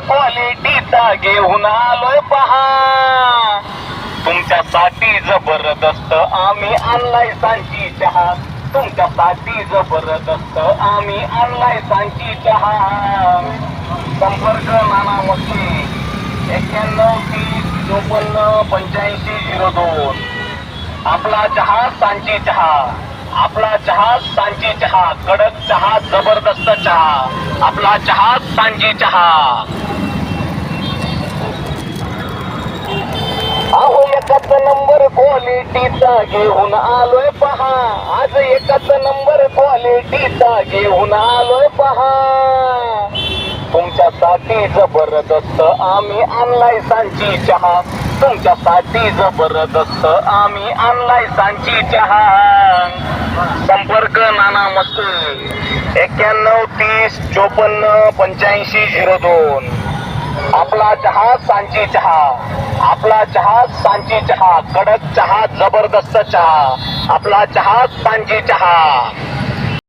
क्वालिटीचा घेऊन आलोय पहा. तुमच्यासाठी जबरदस्त आम्ही आणलाय सांची चहा. तुमच्यासाठी जबरदस्त आम्ही आणलाय सांची चहा. संपर्क नाना मस्ती 9130548502. आपला चहा सांची चहा. आपला चहा सांची चहा. कडक चहा, जबरदस्त चहा. आपला चहा सांची चहा. अहो एकच नंबर क्वालिटीचा घेऊन आलोय पहा. आज एकच नंबर क्वालिटीचा घेऊन आलोय पहा. तुमच्यासाठी जबरदस्त आम्ही आणलाय सांची चहा. तुमच्यासाठी जबरदस्त आम्ही आणलाय सांची चहा. संपर्क नाना मस्ती 9130548502. आपला चहा सांची चहा. आपला चहा सांची चहा. कडक चहा, जबरदस्त चहा. आपला चहा सांची चहा.